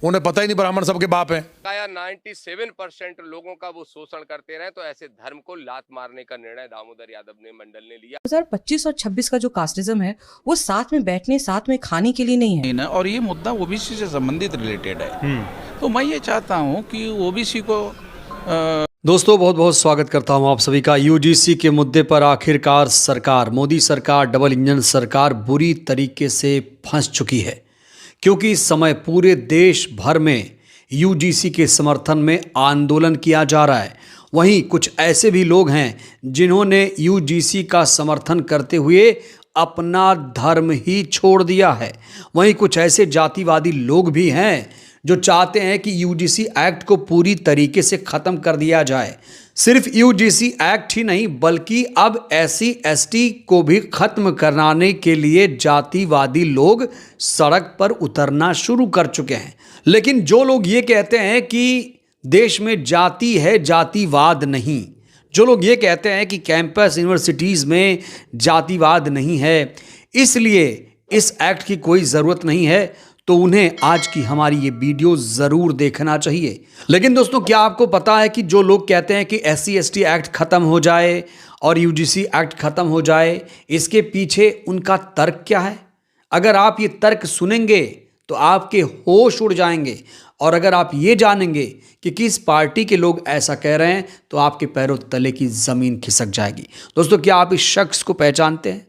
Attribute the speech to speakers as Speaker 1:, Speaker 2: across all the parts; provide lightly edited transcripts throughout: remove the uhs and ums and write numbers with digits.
Speaker 1: उन्हें पता ही नहीं ब्राह्मण सबके बाप हैं।
Speaker 2: 97% लोगों का वो शोषण करते रहे, तो ऐसे धर्म को लात मारने का निर्णय दामोदर यादव ने मंडल ने लिया।
Speaker 3: 2025 और 26 का जो कास्टिज्म है वो साथ में बैठने साथ में खाने के लिए नहीं है
Speaker 4: और ये मुद्दा ओबीसी से संबंधित रिलेटेड है। तो मैं ये चाहता हूँ कि ओबीसी को
Speaker 5: दोस्तों बहुत बहुत स्वागत करता हूं आप सभी का। यूजीसी के मुद्दे पर आखिरकार सरकार, मोदी सरकार, डबल इंजन सरकार बुरी तरीके से फंस चुकी है, क्योंकि इस समय पूरे देश भर में यूजीसी के समर्थन में आंदोलन किया जा रहा है। वहीं कुछ ऐसे भी लोग हैं जिन्होंने यूजीसी का समर्थन करते हुए अपना धर्म ही छोड़ दिया है। वहीं कुछ ऐसे जातिवादी लोग भी हैं जो चाहते हैं कि यूजीसी एक्ट को पूरी तरीके से ख़त्म कर दिया जाए। सिर्फ यूजीसी एक्ट ही नहीं बल्कि अब एससी एसटी को भी ख़त्म कराने के लिए जातिवादी लोग सड़क पर उतरना शुरू कर चुके हैं। लेकिन जो लोग ये कहते हैं कि देश में जाति है, जातिवाद नहीं, जो लोग ये कहते हैं कि कैंपस यूनिवर्सिटीज़ में जातिवाद नहीं है, इसलिए इस एक्ट की कोई ज़रूरत नहीं है, तो उन्हें आज की हमारी ये वीडियो ज़रूर देखना चाहिए। लेकिन दोस्तों, क्या आपको पता है कि जो लोग कहते हैं कि एससी एसटी एक्ट ख़त्म हो जाए और यूजीसी एक्ट ख़त्म हो जाए, इसके पीछे उनका तर्क क्या है? अगर आप ये तर्क सुनेंगे तो आपके होश उड़ जाएंगे, और अगर आप ये जानेंगे कि किस पार्टी के लोग ऐसा कह रहे हैं तो आपके पैरों तले की ज़मीन खिसक जाएगी। दोस्तों, क्या आप इस शख्स को पहचानते हैं?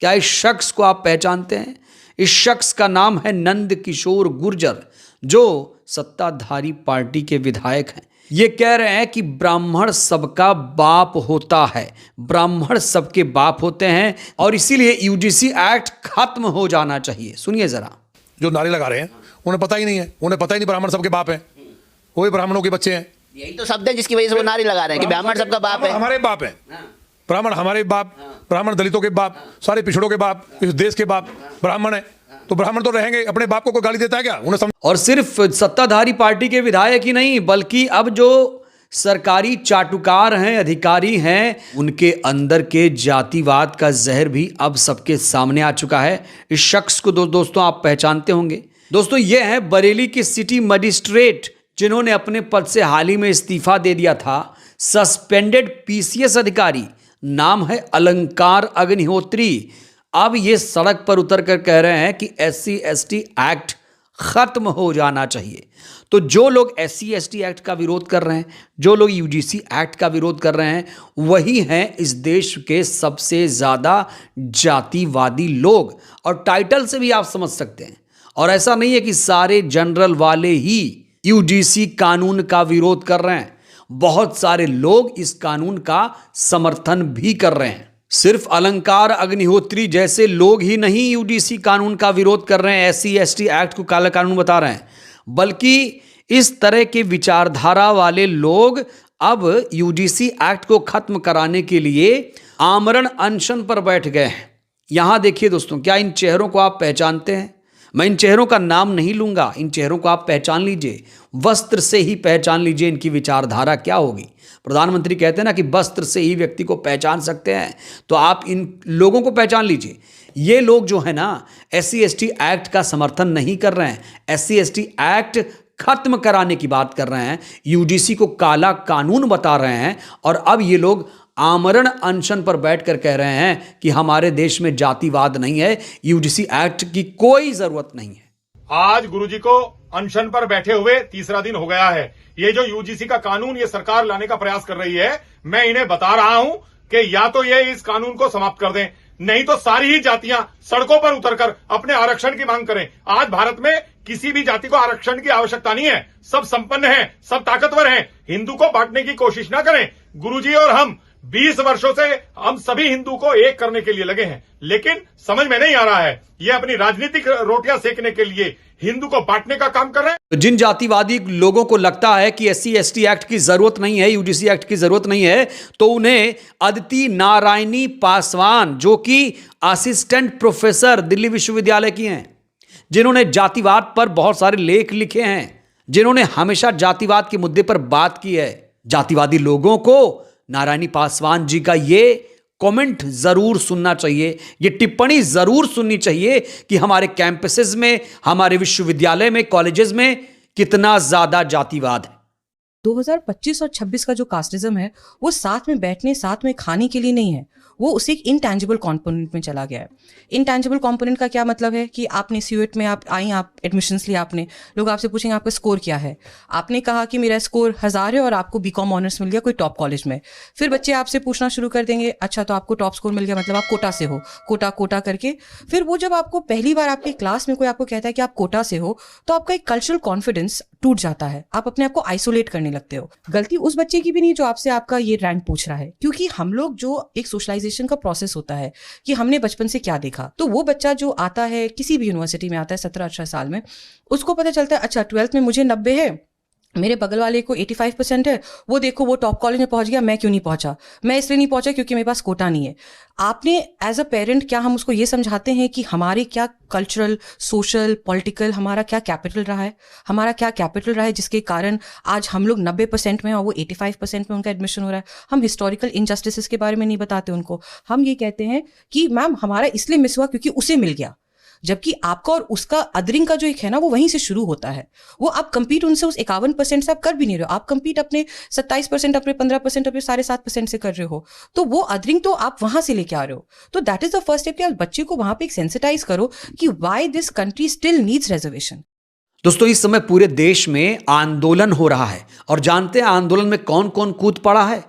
Speaker 5: क्या इस शख्स को आप पहचानते हैं? इस शख्स का नाम है नंद किशोर गुर्जर, जो सत्ताधारी पार्टी के विधायक हैं। ये कह रहे हैं कि ब्राह्मण सबका बाप होता है, ब्राह्मण सबके बाप होते हैं और इसीलिए यूजीसी एक्ट खत्म हो जाना चाहिए। सुनिए जरा।
Speaker 1: जो नारे लगा रहे हैं उन्हें पता ही नहीं है, उन्हें पता ही नहीं ब्राह्मण सबके बाप हैं, वही ब्राह्मणों के बच्चे हैं।
Speaker 6: यही तो शब्द है जिसकी वजह से वो नारे लगा रहे हैं कि ब्राह्मण सबका बाप है।
Speaker 1: हमारे बाप है, ब्राह्मण हमारे बाप, ब्राह्मण दलितों के बाप, सारे पिछड़ों के बाप, इस देश के बाप ब्राह्मण है। तो ब्राह्मण तो रहेंगे, अपने बाप को कोई गाली देता है क्या? उन्हें
Speaker 5: और सिर्फ सत्ताधारी पार्टी के विधायक ही नहीं बल्कि अब जो सरकारी चाटुकार हैं, अधिकारी हैं, उनके अंदर के जातिवाद का जहर भी अब सबके सामने आ चुका है। इस शख्स को दोस्तों आप पहचानते होंगे। दोस्तों, ये है बरेली के सिटी मजिस्ट्रेट जिन्होंने अपने पद से हाल ही में इस्तीफा दे दिया था। सस्पेंडेड पीसीएस अधिकारी, नाम है अलंकार अग्निहोत्री। अब ये सड़क पर उतर कर कह रहे हैं कि एससी एसटी एक्ट खत्म हो जाना चाहिए। तो जो लोग एससी एसटी एक्ट का विरोध कर रहे हैं, जो लोग यूजीसी एक्ट का विरोध कर रहे हैं, वही हैं इस देश के सबसे ज़्यादा जातिवादी लोग। और टाइटल से भी आप समझ सकते हैं। और ऐसा नहीं है कि सारे जनरल वाले ही यूजीसी कानून का विरोध कर रहे हैं, बहुत सारे लोग इस कानून का समर्थन भी कर रहे हैं। सिर्फ अलंकार अग्निहोत्री जैसे लोग ही नहीं यूजीसी कानून का विरोध कर रहे हैं, एससी एसटी एक्ट को काला कानून बता रहे हैं, बल्कि इस तरह के विचारधारा वाले लोग अब यूजीसी एक्ट को खत्म कराने के लिए आमरण अनशन पर बैठ गए हैं। यहां देखिए दोस्तों, क्या इन चेहरों को आप पहचानते हैं? मैं इन चेहरों का नाम नहीं लूंगा, इन चेहरों को आप पहचान लीजिए, वस्त्र से ही पहचान लीजिए इनकी विचारधारा क्या होगी। प्रधानमंत्री कहते हैं ना कि वस्त्र से ही व्यक्ति को पहचान सकते हैं, तो आप इन लोगों को पहचान लीजिए। ये लोग जो है ना एससी एसटी एक्ट का समर्थन नहीं कर रहे हैं, एससी एसटी एक्ट खत्म कराने की बात कर रहे हैं, यूजीसी को काला कानून बता रहे हैं, और अब ये लोग आमरण अनशन पर बैठकर कह रहे हैं कि हमारे देश में जातिवाद नहीं है, यूजीसी एक्ट की कोई जरूरत नहीं है।
Speaker 7: आज गुरुजी को अनशन पर बैठे हुए तीसरा दिन हो गया है। ये जो यूजीसी का कानून ये सरकार लाने का प्रयास कर रही है, मैं इन्हें बता रहा हूं कि या तो ये इस कानून को समाप्त कर दें, नहीं तो सारी ही जातियां सड़कों पर उतरकर अपने आरक्षण की मांग करें। आज भारत में किसी भी जाति को आरक्षण की आवश्यकता नहीं है, सब संपन्न हैं, सब ताकतवर हैं। हिंदू को बांटने की कोशिश ना करें। गुरुजी और हम 20 वर्षों से हम सभी हिंदू को एक करने के लिए लगे हैं, लेकिन समझ में नहीं आ रहा है, ये अपनी राजनीतिक रोटियां सेकने के लिए हिंदू को बांटने का काम कर रहे हैं।
Speaker 5: तो जिन जातिवादी लोगों को लगता है कि एससी एसटी एक्ट की जरूरत नहीं है, यूजीसी एक्ट की जरूरत नहीं है, तो उन्हें अदिति नारायणी पासवान, जो कि असिस्टेंट प्रोफेसर दिल्ली विश्वविद्यालय की हैं, जिन्होंने जातिवाद पर बहुत सारे लेख लिखे हैं, जिन्होंने हमेशा जातिवाद के मुद्दे पर बात की है, जातिवादी लोगों को नारायणी पासवान जी का ये कमेंट जरूर सुनना चाहिए, ये टिप्पणी जरूर सुननी चाहिए कि हमारे कैंपसेस में, हमारे विश्वविद्यालय में, कॉलेजेस में कितना ज्यादा जातिवाद है।
Speaker 3: 2025 और 26 का जो कास्टिज्म है वो साथ में बैठने साथ में खाने के लिए नहीं है, वो उसे एक इंटैंजिबल कंपोनेंट में चला गया है। इंटैंजिबल कंपोनेंट का क्या मतलब है कि आपने सीयूएट में आप आई, आप एडमिशन्स लिया, आपने लोग आपसे पूछेंगे आपका स्कोर क्या है, आपने कहा कि मेरा स्कोर 1000 है और आपको बीकॉम ऑनर्स मिल गया कोई टॉप कॉलेज में। फिर बच्चे आपसे पूछना शुरू कर देंगे अच्छा तो आपको टॉप स्कोर मिल गया मतलब आप कोटा से हो, कोटा कोटा करके। फिर वो जब आपको पहली बार आपके क्लास में कोई आपको कहता है कि आप कोटा से हो तो आपका एक कल्चरल कॉन्फिडेंस टूट जाता है, आप अपने आप को आइसोलेट करने लगते हो। गलती उस बच्चे की भी नहीं जो आपसे आपका ये रैंक पूछ रहा है, क्योंकि हम लोग जो एक सोशलाइजेशन का प्रोसेस होता है कि हमने बचपन से क्या देखा, तो वो बच्चा जो आता है किसी भी यूनिवर्सिटी में आता है 17-18 साल में, उसको पता चलता है अच्छा 12th में मुझे 90 है, मेरे बगल वाले को 85% है, वो देखो वो टॉप कॉलेज में पहुंच गया, मैं क्यों नहीं पहुंचा? मैं इसलिए नहीं पहुंचा क्योंकि मेरे पास कोटा नहीं है। आपने एज अ पेरेंट क्या हम उसको ये समझाते हैं कि हमारे क्या कल्चरल, सोशल, पॉलिटिकल हमारा क्या कैपिटल रहा है, हमारा क्या कैपिटल रहा है जिसके कारण आज हम लोग 90% में और वो 85% में उनका एडमिशन हो रहा है। हम हिस्टोरिकल इनजस्टिसेस के बारे में नहीं बताते उनको, हम ये कहते हैं कि मैम हमारा इसलिए मिस हुआ क्योंकि उसे मिल गया, जबकि आपका और उसका अदरिंग का जो एक है ना वो वहीं से शुरू होता है। वो आप कंपीट उनसे उस 51% से आप कर भी नहीं रहे हो, आप कंपीट अपने 27%, अपने 15%, अपने 7.5% से कर रहे हो, तो वो अदरिंग तो आप वहां से लेके आ रहे हो। तो that is the first step कि आप बच्चे को वहां पे एक सेंसिटाइज करो कि why this country still needs reservation.
Speaker 5: दोस्तों इस समय पूरे देश में आंदोलन हो रहा है और जानते हैं आंदोलन में कौन कौन कूद पड़ा है?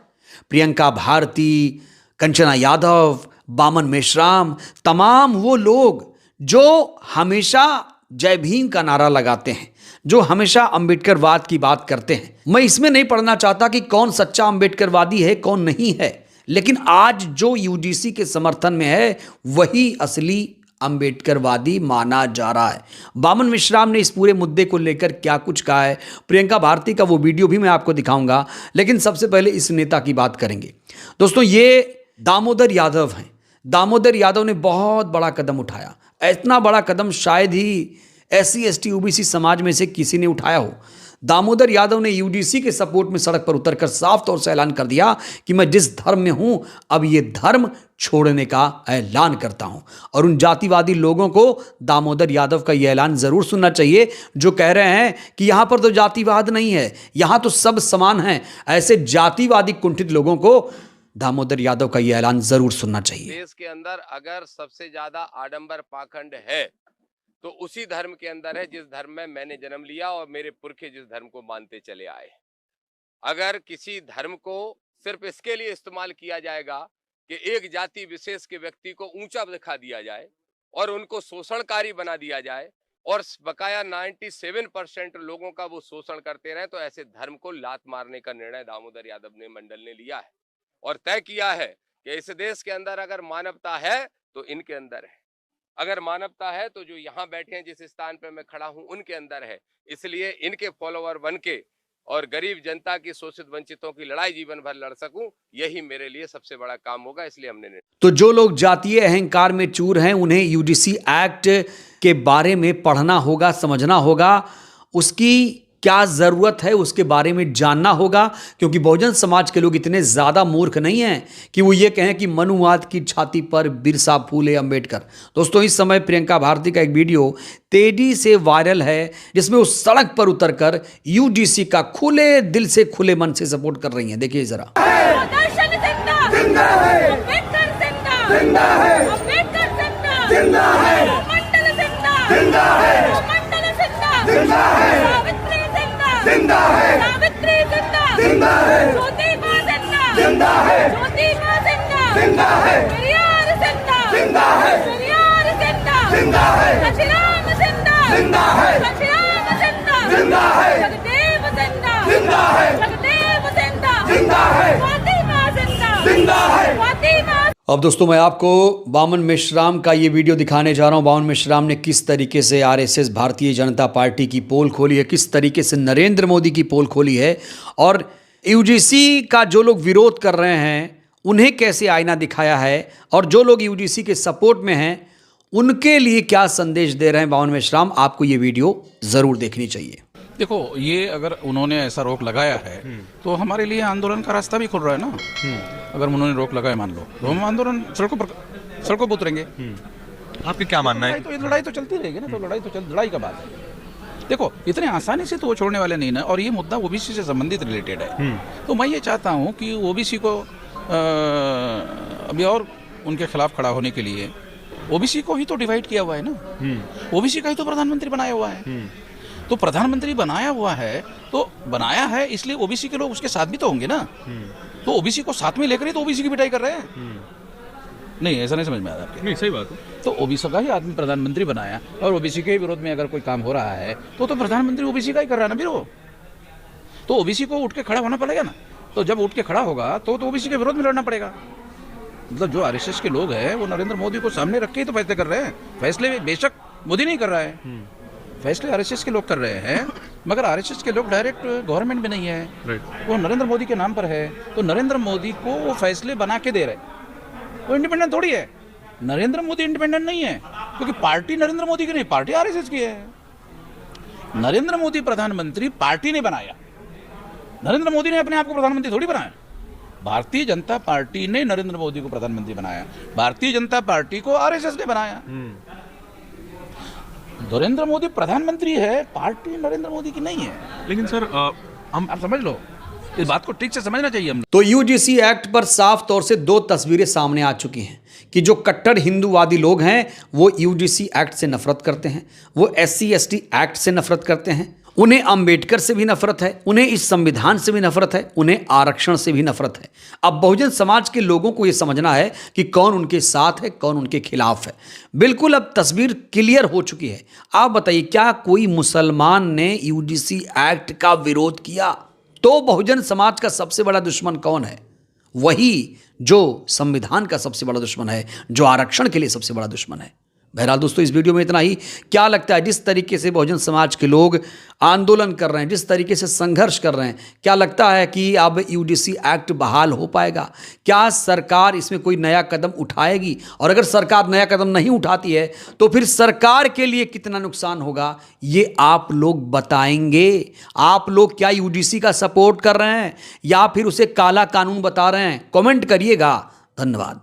Speaker 5: प्रियंका भारती, कंचना यादव, बामन मेश्राम, तमाम वो लोग जो हमेशा जय भीम का नारा लगाते हैं, जो हमेशा अंबेडकरवाद की बात करते हैं। मैं इसमें नहीं पढ़ना चाहता कि कौन सच्चा अंबेडकरवादी है कौन नहीं है, लेकिन आज जो यूजीसी के समर्थन में है वही असली अंबेडकरवादी माना जा रहा है। बामन मेश्राम ने इस पूरे मुद्दे को लेकर क्या कुछ कहा है, प्रियंका भारती का वो वीडियो भी मैं आपको दिखाऊंगा, लेकिन सबसे पहले इस नेता की बात करेंगे। दोस्तों ये दामोदर यादव हैं। दामोदर यादव ने बहुत बड़ा कदम उठाया, इतना बड़ा कदम शायद ही SC ST OBC समाज में से किसी ने उठाया हो। दामोदर यादव ने यूजीसी के सपोर्ट में सड़क पर उतरकर साफ तौर से ऐलान कर दिया कि मैं जिस धर्म में हूं अब ये धर्म छोड़ने का ऐलान करता हूं। और उन जातिवादी लोगों को दामोदर यादव का ये ऐलान जरूर सुनना चाहिए जो कह रहे हैं कि यहां पर तो जातिवाद नहीं है, यहां तो सब समान हैं। ऐसे जातिवादी कुंठित लोगों को दामोदर यादव का यह ऐलान जरूर सुनना चाहिए।
Speaker 2: देश के अंदर अगर सबसे ज्यादा आडंबर पाखंड है तो उसी धर्म के अंदर है जिस धर्म में मैंने जन्म लिया और मेरे पुरखे जिस धर्म को मानते चले आए। अगर किसी धर्म को सिर्फ इसके लिए इस्तेमाल किया जाएगा कि एक जाति विशेष के व्यक्ति को ऊंचा दिखा दिया जाए और उनको शोषणकारी बना दिया जाए और बकाया 97% लोगों का वो शोषण करते रहे, तो ऐसे धर्म को लात मारने का निर्णय दामोदर यादव ने मंडल ने लिया है और तय किया है कि इस देश के अंदर अगर मानवता है तो इनके अंदर है, अगर मानवता है तो जो यहाँ बैठे हैं जिस स्थान पे मैं खड़ा हूं उनके अंदर है। इसलिए इनके फॉलोअर बन के और गरीब जनता की, शोषित वंचितों की लड़ाई जीवन भर लड़ सकूं, यही मेरे लिए सबसे बड़ा काम होगा। इसलिए हमने
Speaker 5: तो जो लोग जातीय अहंकार में चूर हैं उन्हें यूजीसी एक्ट के बारे में पढ़ना होगा, समझना होगा, उसकी क्या ज़रूरत है उसके बारे में जानना होगा, क्योंकि बहुजन समाज के लोग इतने ज़्यादा मूर्ख नहीं हैं कि वो ये कहें कि मनुवाद की छाती पर बिरसा फूले अंबेडकर। दोस्तों इस समय प्रियंका भारती का एक वीडियो तेजी से वायरल है जिसमें वो सड़क पर उतरकर यूजीसी का खुले दिल से खुले मन से सपोर्ट कर रही हैं। देखिए जरा।
Speaker 8: जिंदा है सावित्री, जिंदा है ज्योति मां, जिंदा है ज्योति मां, जिंदा है पेरियार, जिंदा है पेरियार, जिंदा है सचिराम, जिंदा है सचिराम, जिंदा है जगदेव, जिंदा है जगदेव, जिंदा है ज्योति मां, जिंदा है ज्योति मां।
Speaker 5: अब दोस्तों मैं आपको बामन मेश्राम का ये वीडियो दिखाने जा रहा हूँ। बामन मेश्राम ने किस तरीके से आरएसएस भारतीय जनता पार्टी की पोल खोली है, किस तरीके से नरेंद्र मोदी की पोल खोली है और यूजीसी का जो लोग विरोध कर रहे हैं उन्हें कैसे आईना दिखाया है और जो लोग यूजीसी के सपोर्ट में हैं उनके लिए क्या संदेश दे रहे हैं बामन मेश्राम। आपको ये वीडियो ज़रूर देखनी चाहिए।
Speaker 4: देखो ये अगर उन्होंने ऐसा रोक लगाया है तो हमारे लिए आंदोलन का रास्ता भी खुल रहा है ना। अगर उन्होंने रोक लगाया मान लो तो हम आंदोलन सड़कों पर उतरेंगे।
Speaker 9: आपके क्या मानना है?
Speaker 4: तो लड़ाई तो चलती रहेगी ना, तो लड़ाई का बात है। देखो इतने आसानी से तो वो छोड़ने वाले नहीं ना, और ये मुद्दा ओबीसी से संबंधित रिलेटेड है। तो मैं ये चाहता हूँ कि ओबीसी को अभी और उनके खिलाफ खड़ा होने के लिए, ओबीसी को ही तो डिवाइड किया हुआ है ना, ओबीसी का ही तो प्रधानमंत्री बनाया हुआ है। तो प्रधानमंत्री बनाया हुआ है तो बनाया है इसलिए ओबीसी के लोग उसके साथ भी तो होंगे ना। तो ओबीसी को साथ में लेकर ही तो ओबीसी की पिटाई कर रहे हैं। नहीं, ऐसा नहीं समझ में आ रहा आपके।
Speaker 9: नहीं, सही बात है।
Speaker 4: तो ओबीसी का ही आदमी प्रधानमंत्री बनाया, और ओबीसी के विरोध में अगर कोई काम हो रहा है तो प्रधानमंत्री ओबीसी का ही कर रहा है ना फिर वो। तो ओबीसी को उठ के खड़ा होना पड़ेगा ना। तो जब उठ के खड़ा होगा तो ओबीसी के विरोध में लड़ना पड़ेगा। मतलब जो आरएसएस के लोग हैं वो नरेंद्र मोदी को सामने रख के ही तो फैसले कर रहे हैं। फैसले बेशक मोदी नहीं कर रहा है, फैसले आरएसएस के लोग कर रहे हैं, मगर आरएसएस के लोग डायरेक्ट गवर्नमेंट में नहीं है, वो नरेंद्र मोदी के नाम पर है। तो नरेंद्र मोदी को वो फैसले बना के दे रहे, वो इंडिपेंडेंट थोड़ी है। नरेंद्र मोदी इंडिपेंडेंट नहीं है, क्योंकि पार्टी नरेंद्र मोदी की नहीं, पार्टी आरएसएस की है। नरेंद्र मोदी प्रधानमंत्री पार्टी ने बनाया, नरेंद्र मोदी ने अपने आप को प्रधानमंत्री थोड़ी बनाया। भारतीय जनता पार्टी ने नरेंद्र मोदी को प्रधानमंत्री बनाया, भारतीय जनता पार्टी को आरएसएस ने बनाया। नरेंद्र मोदी प्रधानमंत्री है, पार्टी नरेंद्र मोदी की नहीं है।
Speaker 9: लेकिन सर
Speaker 4: आप समझ लो, इस बात को ठीक से समझना चाहिए हम।
Speaker 5: तो यूजीसी एक्ट पर साफ तौर से दो तस्वीरें सामने आ चुकी हैं कि जो कट्टर हिंदूवादी लोग हैं वो यूजीसी एक्ट से नफरत करते हैं, वो SC/ST एक्ट से नफरत करते हैं, उन्हें अंबेडकर से भी नफरत है, उन्हें इस संविधान से भी नफरत है, उन्हें आरक्षण से भी नफरत है। अब बहुजन समाज के लोगों को यह समझना है कि कौन उनके साथ है, कौन उनके खिलाफ है। बिल्कुल अब तस्वीर क्लियर हो चुकी है। आप बताइए, क्या कोई मुसलमान ने यूजीसी एक्ट का विरोध किया? तो बहुजन समाज का सबसे बड़ा दुश्मन कौन है? वही जो संविधान का सबसे बड़ा दुश्मन है, जो आरक्षण के लिए सबसे बड़ा दुश्मन है। बहरहाल दोस्तों, इस वीडियो में इतना ही। क्या लगता है, जिस तरीके से बहुजन समाज के लोग आंदोलन कर रहे हैं, जिस तरीके से संघर्ष कर रहे हैं, क्या लगता है कि अब यूजीसी एक्ट बहाल हो पाएगा? क्या सरकार इसमें कोई नया कदम उठाएगी? और अगर सरकार नया कदम नहीं उठाती है तो फिर सरकार के लिए कितना नुकसान होगा, ये आप लोग बताएंगे। आप लोग क्या यूजीसी का सपोर्ट कर रहे हैं या फिर उसे काला कानून बता रहे हैं? कमेंट करिएगा। धन्यवाद।